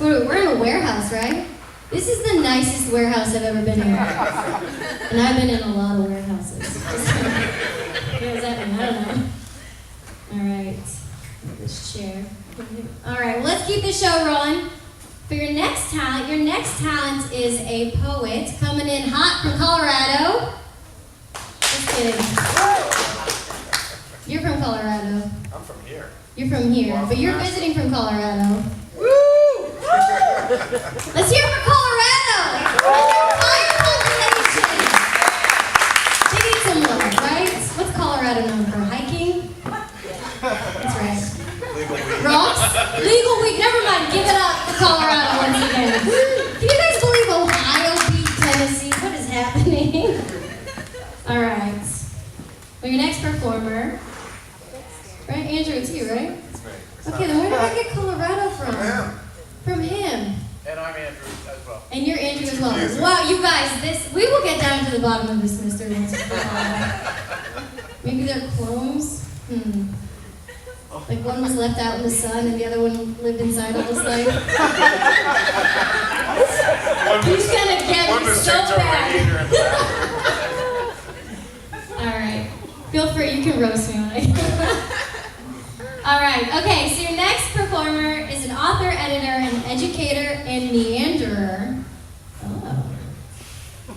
We're in a warehouse, right? This is the nicest warehouse I've ever been in. And I've been in a lot of warehouses. What does that mean? I don't know. All right. This chair. All right, well, let's keep the show rolling. For your next talent is a poet coming in hot from Colorado. Just kidding. You're from Colorado. I'm from here. You're from here, Well, but you're Nashville. visiting from Colorado. Woo! Let's hear it for Colorado! Higher population! They need some love, right? What's Colorado known for? Hiking? That's right. Legal weed. Rocks? Legal weed. Never mind. Give it up for Colorado once again. Can you guys believe Ohio beat Tennessee? What is happening? All right. Well, your next performer, right? Andrew, it's you, right? It's me. Okay, then where did I get Colorado from? From him. From him. And I'm Andrew as well. And you're Andrew as well. Confusing. Wow, you guys, we will get down to the bottom of this mystery once and for all. Maybe they're clones? Like one was left out in the sun and the other one lived inside all this life. He's gonna get One me was so checked over bad. the heater in the bathroom. Alright. Feel free, you can roast me when I Alright, okay, so your next performer is an author, editor, an educator, and meanderer. Oh.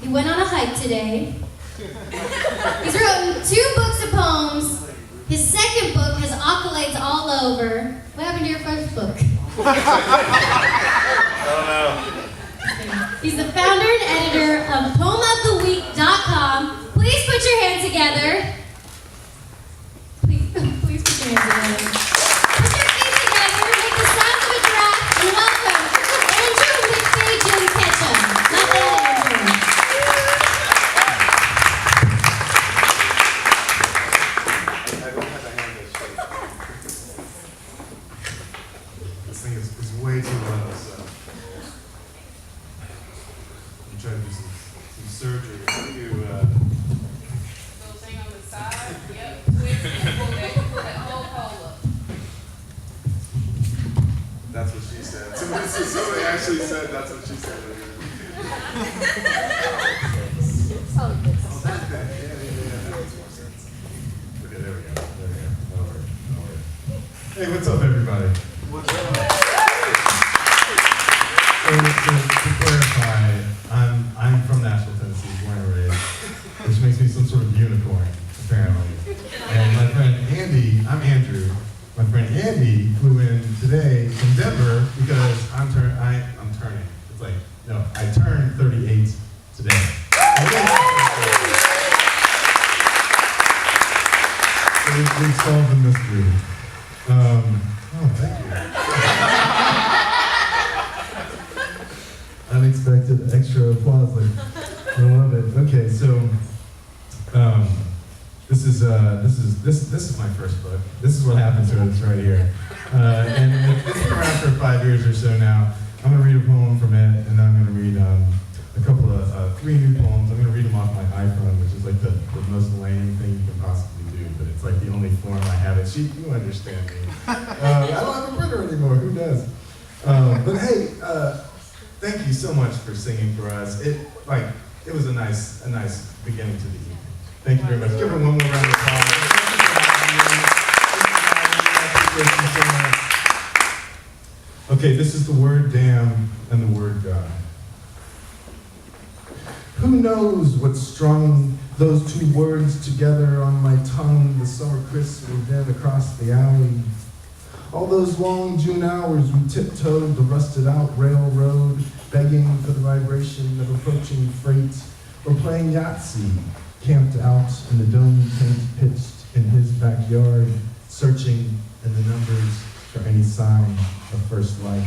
He went on a hike today. He's written 2 books of poems. His second book has accolades all over. What happened to your first book? Oh no. He's the founder and editor of PoemOfTheWeek.com. Please put your hands together. Please put your hands together. Put your feet together, make the sound of a giraffe, and welcome Andrew McFadyen-Ketchum. Not that Andrew. I don't have a hand this shape. This thing is way too low, so I'm trying to do some surgery. How do you, Little thing on the side, yep, twist and pull that whole pole up. that's what she said. Somebody actually said that's what she said. Oh, that thing. Yeah, that makes more sense. Okay, there we go. That'll work. Hey, what's up, everybody? What's up? So to clarify, I'm from Nashville, Tennessee, born and raised, which makes me some sort of unicorn, apparently. And my friend Andy, I'm Andrew. My friend Andy flew in today from Denver because I'm turning. It's like, no, I turned 38 today. So we've solved the mystery. Oh, thank you. Unexpected extra applause. Like, I love it. Okay, so this is my first book. This is what happened to us right here. And it's been around for 5 years or so now. I'm gonna read a poem from it, and then I'm gonna read a couple of 3 new poems. I'm gonna read them off my iPhone, which is like the most lame thing you can possibly do, but it's like the only form I have it. You understand me. I don't have a printer anymore. Who does? But hey. Thank you so much for singing for us. It was a nice beginning to the evening. Thank you very much. Give her one more round of applause. Thank you so much. Okay, this is the word damn and the word God. Who knows what strung those 2 words together on my tongue? The summer crisp and then across the alley. All those long June hours we tiptoed the rusted out railroad, begging for the vibration of approaching freight, or playing Yahtzee, camped out in the dome tent pitched in his backyard, searching in the numbers for any sign of first life.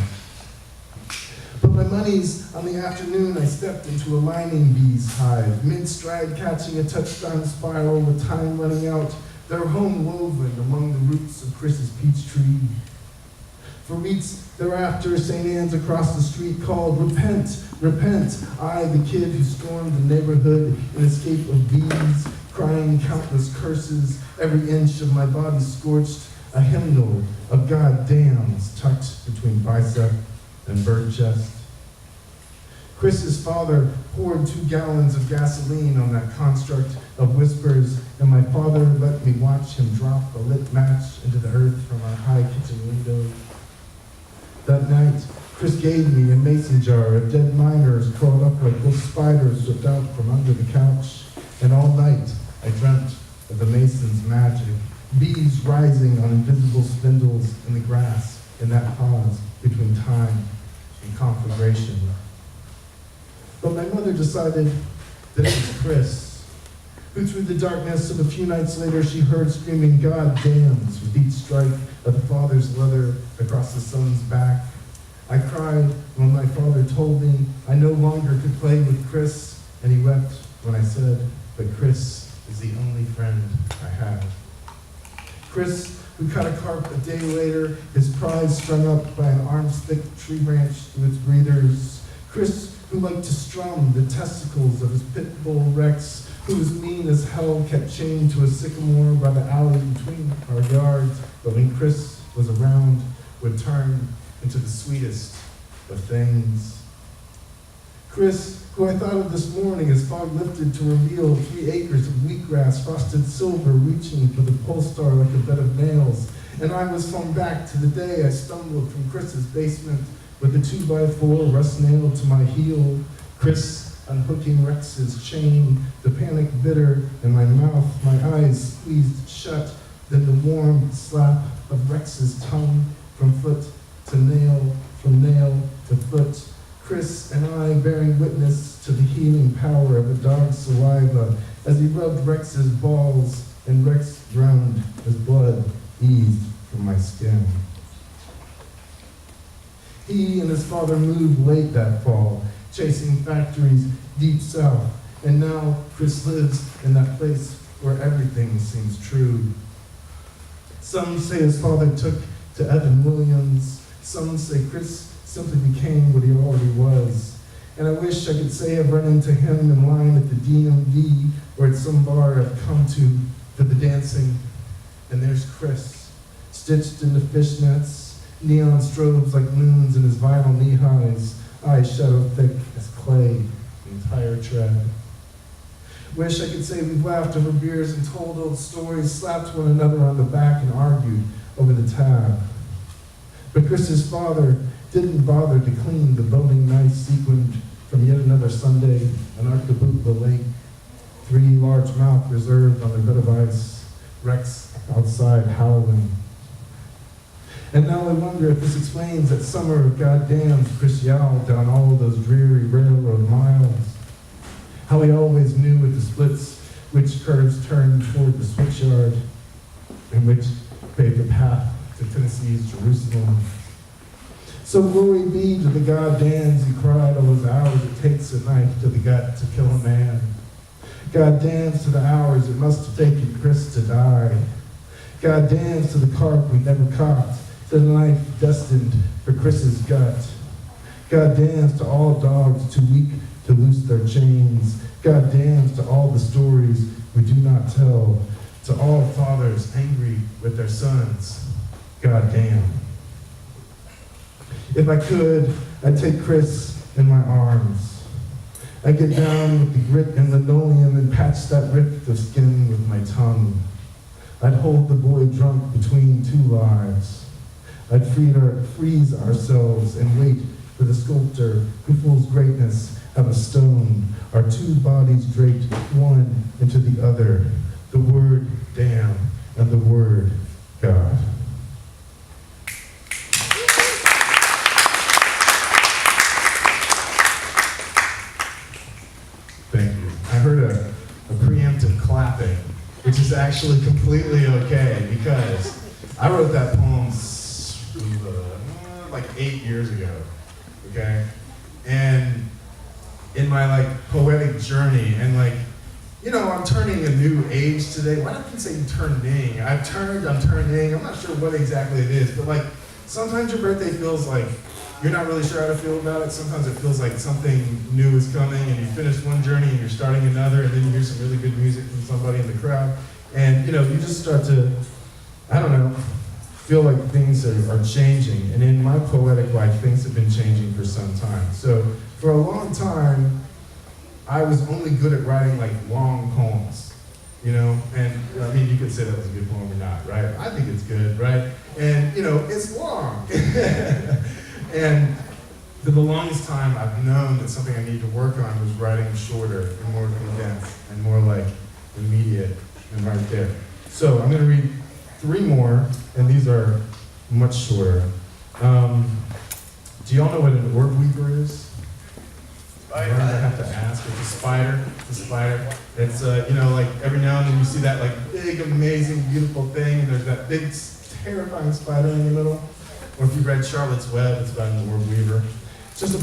But my money's on the afternoon I stepped into a lining bee's hive, mid-stride catching a touchdown spiral with time running out. They're home woven among the roots of Chris's peach tree. For weeks thereafter, St. Anne's across the street called, "Repent, repent." I, the kid who stormed the neighborhood in escape of bees, crying countless curses, every inch of my body scorched, a hymnal of goddams tucked between bicep and bird chest. Chris's father poured 2 gallons of gasoline on that construct of whispers, and my father let me watch him drop a lit match into the earth from our high kitchen window. That night, Chris gave me a mason jar of dead miners crawled up like little spiders ripped out from under the couch, and all night I dreamt of the mason's magic, bees rising on invisible spindles in the grass in that pause between time and conflagration. But my mother decided that it was Chris, who through the darkness of a few nights later she heard screaming "God damns" with each strike of the father's leather across the son's back. I cried when my father told me I no longer could play with Chris, and he wept when I said that Chris is the only friend I have. Chris, who cut a carp a day later, his prize strung up by an arm's-thick tree branch to its breathers. Chris, who liked to strum the testicles of his pit bull Rex, who was mean as hell, kept chained to a sycamore by the alley between our yards, but when Chris was around, would turn into the sweetest of things. Chris, who I thought of this morning as fog lifted to reveal 3 acres of wheatgrass frosted silver reaching for the pole star like a bed of nails, and I was flung back to the day I stumbled from Chris's basement with a 2x4 rust nailed to my heel, Chris unhooking Rex's chain, the panic bitter in my mouth, my eyes squeezed shut, then the warm slap of Rex's tongue from foot to nail, from nail to foot, Chris and I bearing witness to the healing power of a dog's saliva as he rubbed Rex's balls, and Rex groaned as blood eased from my skin. He and his father moved late that fall, chasing factories deep south, and now Chris lives in that place where everything seems true. Some say his father took to Evan Williams. Some say Chris simply became what he already was. And I wish I could say I've run into him in line at the DMV or at some bar I've come to for the dancing. And there's Chris, stitched into fishnets, neon strobes like moons in his vinyl knee-highs, eyes shadow thick as clay, the entire tread. Wish I could say we've laughed over beers and told old stories, slapped one another on the back and argued over the tab. But Chris's father didn't bother to clean the boating knife sequined from yet another Sunday, an arquebus lake, 3 largemouth reserved on their bed of ice, Rex outside howling. And now I wonder if this explains that summer of goddamn Chris yowled down all of those dreary railroad miles. How he always knew at the splits which curves turned toward the switchyard and which paved the path to Tennessee's Jerusalem. So glory be to the goddams, he cried, all those hours it takes a knife to the gut to kill a man. Goddams to the hours it must have taken Chris to die. Goddams to the carp we never caught, to the knife destined for Chris's gut. Goddams to all dogs too weak to loose their chains. Goddams to all the stories we do not tell, to all fathers angry with their sons. Goddamn. If I could, I'd take Chris in my arms. I'd get down with the grit and linoleum and patch that rift of skin with my tongue. I'd hold the boy drunk between 2 lives. I'd freeze ourselves and wait for the sculptor who fools greatness of a stone, our 2 bodies draped one into the other, the word damn and the word God. Thank you. I heard a preemptive clapping, which is actually completely okay because I wrote that poem like 8 years ago, okay? And in my poetic journey, and I'm turning a new age today. Why don't you say turning? I'm turning. I'm not sure what exactly it is, but sometimes your birthday feels like you're not really sure how to feel about it. Sometimes it feels like something new is coming and you finish one journey and you're starting another, and then you hear some really good music from somebody in the crowd. And you just start to, I don't know, feel like things are changing. And in my poetic life, things have been changing for some time. So for a long time, I was only good at writing like long poems, you know? And I mean, you could say that was a good poem or not, right? I think it's good, right? And, you know, it's long. And for the longest time, I've known that something I need to work on was writing shorter and more condensed and more like immediate and right there. So I'm gonna read 3 more, and these are much shorter. Do y'all know what an orb weaver is? I have to ask. It's a spider. It's a spider. It's you know, like every now and then you see that like big, amazing, beautiful thing, and there's that big, terrifying spider in the middle. Or if you read Charlotte's Web, it's about an orb weaver. It's just a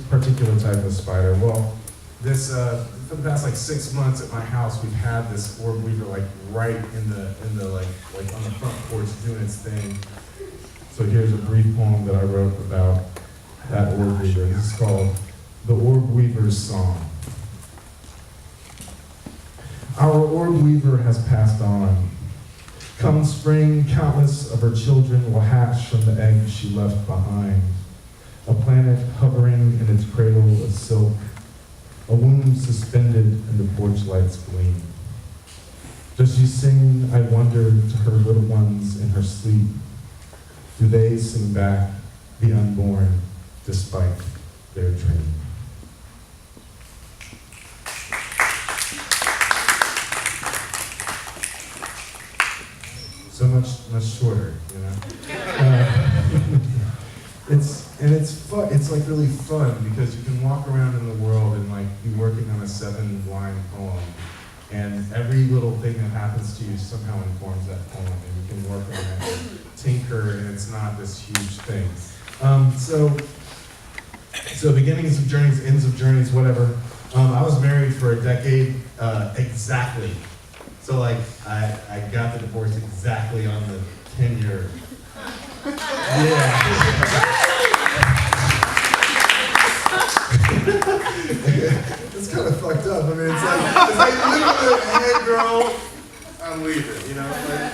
particular type of spider. Well, this for the past like 6 months at my house, we've had this orb weaver like right in the like on the front porch doing its thing. So here's a brief poem that I wrote about that orb weaver. This is called The Orb Weaver's Song. Our orb weaver has passed on. Come spring, countless of her children will hatch from the eggs she left behind. A planet hovering in its cradle of silk, a womb suspended in the porch light's gleam. Does she sing, I wonder, to her little ones in her sleep? Do they sing back the unborn despite their dream? So much shorter, you know. It's fun. It's like really fun because you can walk around in the world and like be working on a 7-line poem, and every little thing that happens to you somehow informs that poem, and you can work on it, and tinker, and it's not this huge thing. So beginnings of journeys, ends of journeys, whatever. I was married for a decade exactly. So like I got the divorce exactly on the 10-year. Yeah. It's kind of fucked up. I mean, it's like literally, hey girl, I'm leaving, you know? Like,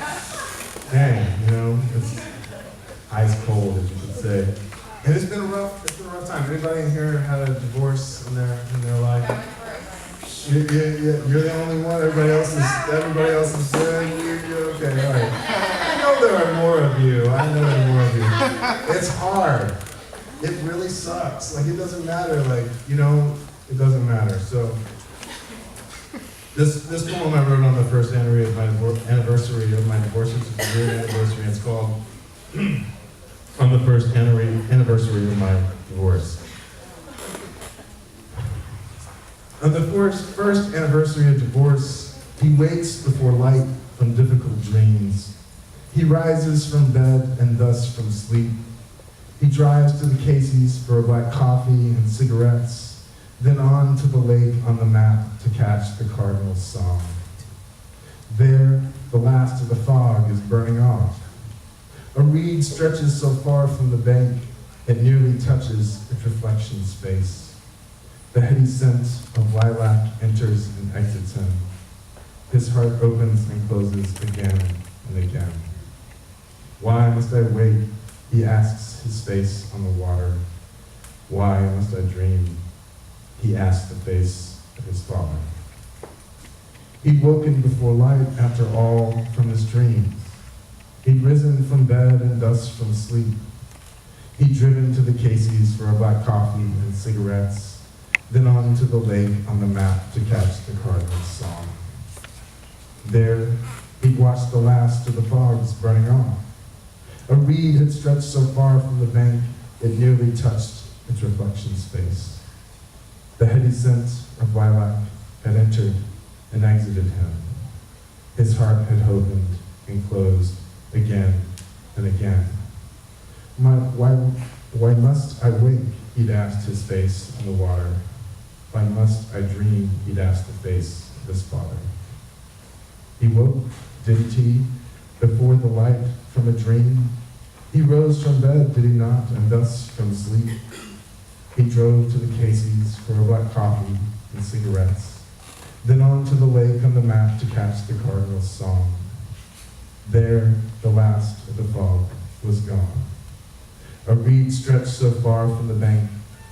dang, you know, it's ice cold, as you could say. And it's been a rough time. Anybody in here had a divorce in their life? You're the only one. Everybody else is you're okay. All right. I know there are more of you. It's hard. It really sucks. Like, it doesn't matter. Like, you know, it doesn't matter. So this poem I wrote on the first anniversary of my divorce, which is a weird anniversary. It's called On the First Anniversary of My Divorce. On the first anniversary of divorce, he wakes before light from difficult dreams. He rises from bed and thus from sleep. He drives to the Casey's for a black coffee and cigarettes, then on to the lake on the map to catch the cardinal's song. There, the last of the fog is burning off. A reed stretches so far from the bank, it nearly touches its reflection space. The heady scent of lilac enters and exits him. His heart opens and closes again and again. Why must I wait? He asks his face on the water. Why must I dream? He asks the face of his father. He'd woken before light after all from his dreams. He'd risen from bed and thus from sleep. He'd driven to the Casey's for a black coffee and cigarettes, then on to the lake on the map to catch the cardinal's song. There, he'd watched the last of the fogs burning off. A reed had stretched so far from the bank, it nearly touched its reflection space. The heady scent of lilac had entered and exited him. His heart had opened and closed again and again. Why must I wake? He'd asked his face in the water. Why must I dream? He'd asked the face of his father. He woke, didn't he, before the light from a dream? He rose from bed, did he not, and thus from sleep? He drove to the Casey's for a black coffee and cigarettes, then on to the lake on the map to catch the cardinal's song. There, the last of the fog was gone. A reed stretched so far from the bank,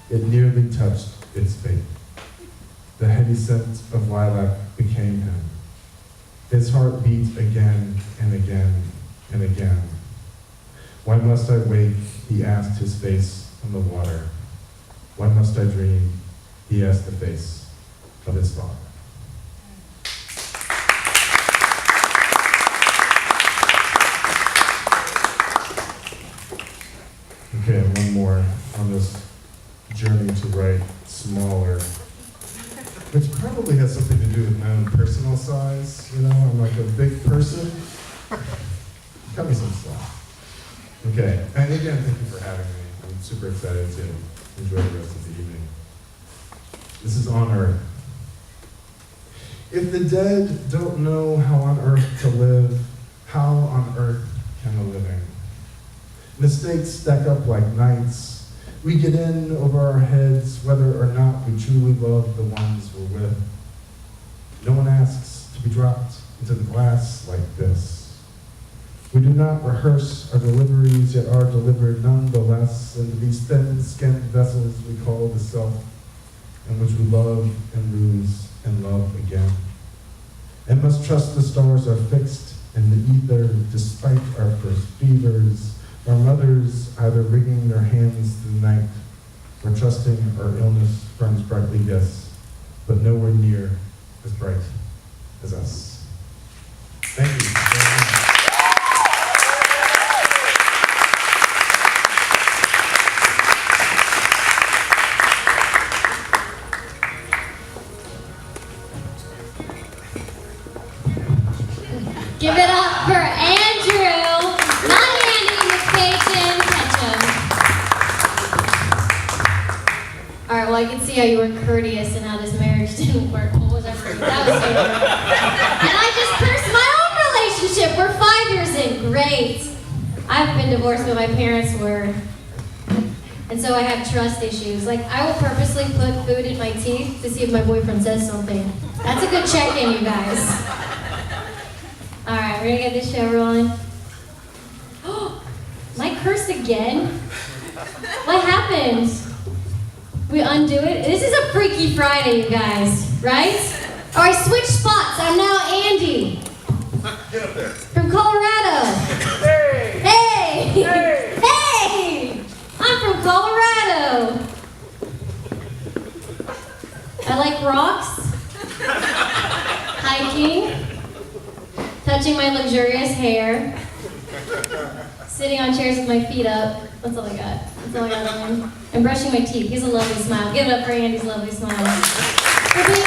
it nearly touched its fate. The heady scent of lilac became him. His heart beat again and again and again. Why must I wake? He asked his face on the water. Why must I dream? He asked the face of his father. Okay, and one more on this journey to write smaller, which probably has something to do with my own personal size. You know, I'm like a big person. Cut me some slack. Okay, and again, thank you for having me. I'm super excited to enjoy the rest of the evening. This is On Earth. If the dead don't know how on earth to live, how on earth can the living? Mistakes stack up like nights. We get in over our heads whether or not we truly love the ones we're with. No one asks to be dropped into the glass like this. We do not rehearse our deliveries, yet are delivered nonetheless into these thin-skinned vessels we call the self, in which we love and lose and love again. And must trust the stars are fixed in the ether despite our first fevers, our mothers either wringing their hands through the night or trusting our illness burns brightly, yes, but nowhere near as bright as us. Thank you very much. Give it up for Andrew, not Andy, McFadyen-Ketchum. All right, well, I can see how you were courteous and how this marriage didn't work. What was I saying? That was so and I just cursed my own relationship. We're 5 years in. Great. I haven't been divorced, but my parents were. And so I have trust issues. Like, I will purposely put food in my teeth to see if my boyfriend says something. That's a good check-in, you guys. All right, we're gonna get this show rolling. Oh, am I cursed again? What happened? We undo it? This is a Freaky Friday, you guys, right? Oh, I switched spots. I'm now Andy. Get up there. From Colorado. Hey! Hey! Hey! Hey! I'm from Colorado. I like rocks, hiking, touching my luxurious hair, sitting on chairs with my feet up. That's all I got. That's all I got on him. And brushing my teeth. He has a lovely smile. Give it up for Andy's lovely smile. For being